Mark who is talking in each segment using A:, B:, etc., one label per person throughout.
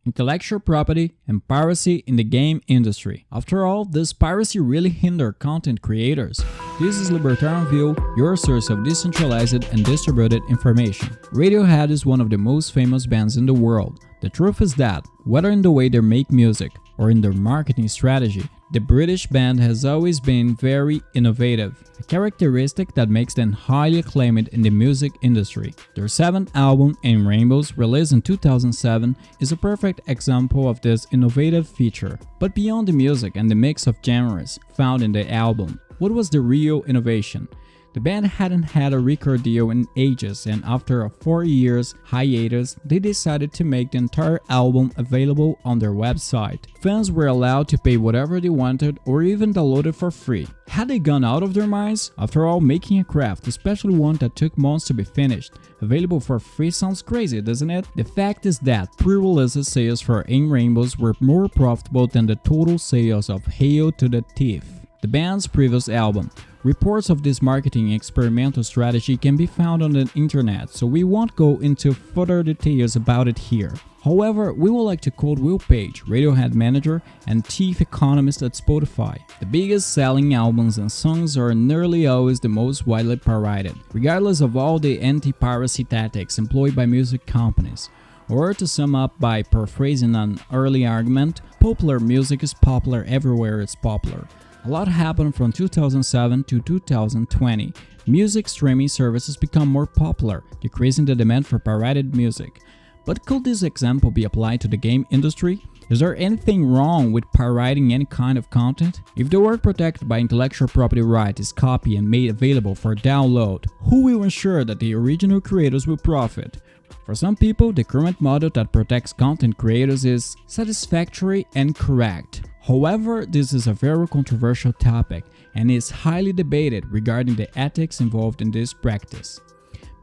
A: intellectual property, and piracy in the game industry. After all, does piracy really hinder content creators? This is Libertarian View, your source of decentralized and distributed information. Radiohead is one of the most famous bands in the world. The truth is that, whether in the way they make music or in their marketing strategy, the British band has always been very innovative, a characteristic that makes them highly acclaimed in the music industry. Their seventh album, In Rainbows, released in 2007, is a perfect example of this innovative feature. But beyond the music and the mix of genres found in the album, what was the real innovation? The band hadn't had a record deal in ages, and after a 4 years hiatus, they decided to make the entire album available on their website. Fans were allowed to pay whatever they wanted or even download it for free. Had they gone out of their minds? After all, making a craft, especially one that took months to be finished, available for free sounds crazy, doesn't it? The fact is that pre-release sales for In Rainbows were more profitable than the total sales of Hail to the Thief, the band's previous album. Reports of this marketing experimental strategy can be found on the internet, so we won't go into further details about it here. However, we would like to quote Will Page, Radiohead manager and chief economist at Spotify. The biggest selling albums and songs are nearly always the most widely pirated, regardless of all the anti-piracy tactics employed by music companies. Or to sum up by paraphrasing an early argument, popular music is popular everywhere it's popular. A lot happened from 2007 to 2020. Music streaming services become more popular, decreasing the demand for pirated music. But could this example be applied to the game industry? Is there anything wrong with pirating any kind of content? If the work protected by intellectual property right is copied and made available for download, who will ensure that the original creators will profit? For some people, the current model that protects content creators is satisfactory and correct. However, this is a very controversial topic and is highly debated regarding the ethics involved in this practice.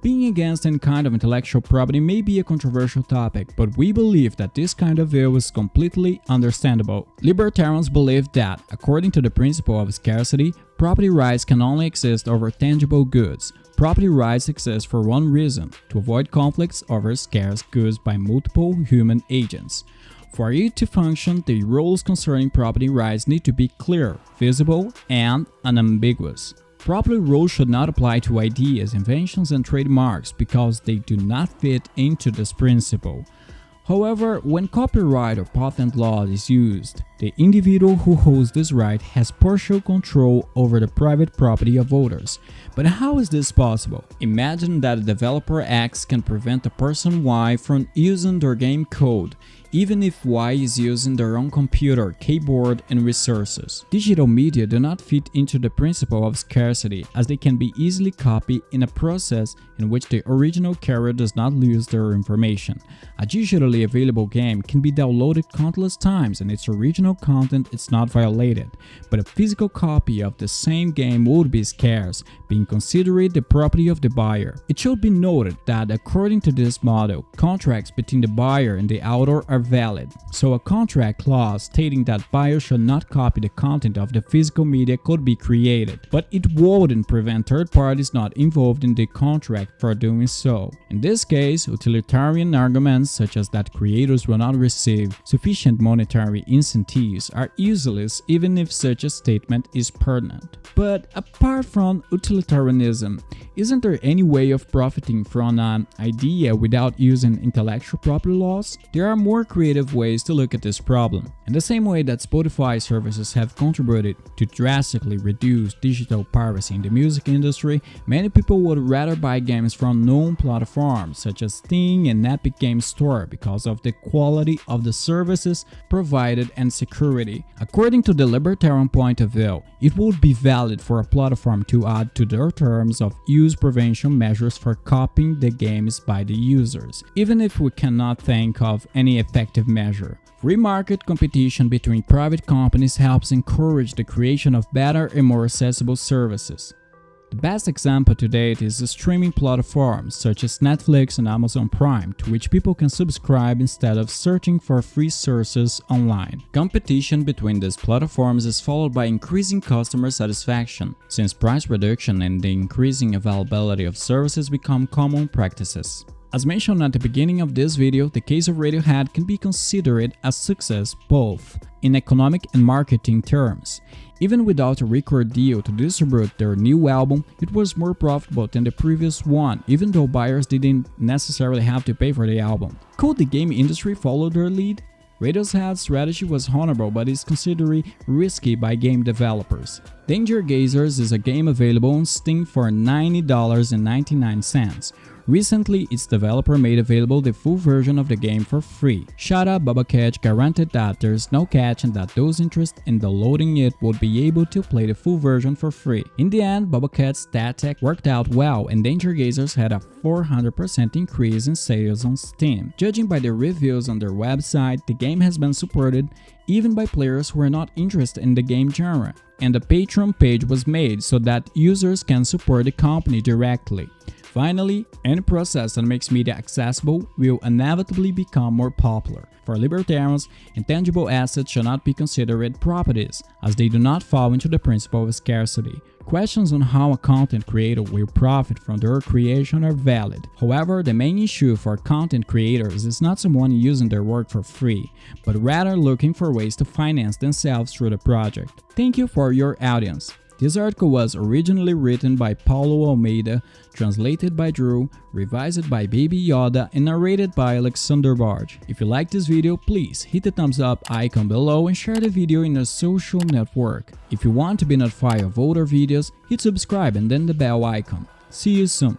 A: Being against any kind of intellectual property may be a controversial topic, but we believe that this kind of view is completely understandable. Libertarians believe that, according to the principle of scarcity, property rights can only exist over tangible goods. Property rights exist for one reason: to avoid conflicts over scarce goods by multiple human agents. For it to function, the rules concerning property rights need to be clear, visible, and unambiguous. Property rules should not apply to ideas, inventions, and trademarks because they do not fit into this principle. However, when copyright or patent law is used, the individual who holds this right has partial control over the private property of others. But how is this possible? Imagine that a developer X can prevent a person Y from using their game code, even if Y is using their own computer, keyboard, and resources. Digital media do not fit into the principle of scarcity, as they can be easily copied in a process in which the original carrier does not lose their information. A digitally available game can be downloaded countless times and its original content is not violated, but a physical copy of the same game would be scarce, being considered the property of the buyer. It should be noted that according to this model, contracts between the buyer and the author are valid. So a contract clause stating that buyers should not copy the content of the physical media could be created, but it wouldn't prevent third parties not involved in the contract for doing so. In this case, utilitarian arguments such as that creators will not receive sufficient monetary incentives are useless even if such a statement is pertinent. But apart from utilitarianism, isn't there any way of profiting from an idea without using intellectual property laws? There are more creative ways to look at this problem. In the same way that Spotify services have contributed to drastically reduce digital piracy in the music industry, many people would rather buy games from known platforms such as Steam and Epic Games Store because of the quality of the services provided and security. According to the libertarian point of view, it would be valid for a platform to add to their terms of use prevention measures for copying the games by the users, even if we cannot think of any effective measure. Free market competition between private companies helps encourage the creation of better and more accessible services. The best example to date is the streaming platforms such as Netflix and Amazon Prime, to which people can subscribe instead of searching for free sources online. Competition between these platforms is followed by increasing customer satisfaction, since price reduction and the increasing availability of services become common practices. As mentioned at the beginning of this video, the case of Radiohead can be considered a success both in economic and marketing terms. Even without a record deal to distribute their new album, it was more profitable than the previous one, even though buyers didn't necessarily have to pay for the album. Could the game industry follow their lead? Radiohead's strategy was honorable but is considered risky by game developers. Danger Gazers is a game available on Steam for $90.99. Recently, its developer made available the full version of the game for free. Shut Up Baba Cat guaranteed that there's no catch and that those interested in downloading it would be able to play the full version for free. In the end, Baba Cat's stat tech worked out well and Danger Gazers had a 400% increase in sales on Steam. Judging by the reviews on their website, the game has been supported even by players who are not interested in the game genre, and a Patreon page was made so that users can support the company directly. Finally, any process that makes media accessible will inevitably become more popular. For libertarians, intangible assets should not be considered properties, as they do not fall into the principle of scarcity. Questions on how a content creator will profit from their creation are valid. However, the main issue for content creators is not someone using their work for free, but rather looking for ways to finance themselves through the project. Thank you for your audience. This article was originally written by Paulo Almeida, translated by Drew, revised by Baby Yoda, and narrated by Alexander Barge. If you like this video, please hit the thumbs up icon below and share the video in a social network. If you want to be notified of older videos, hit subscribe and then the bell icon. See you soon.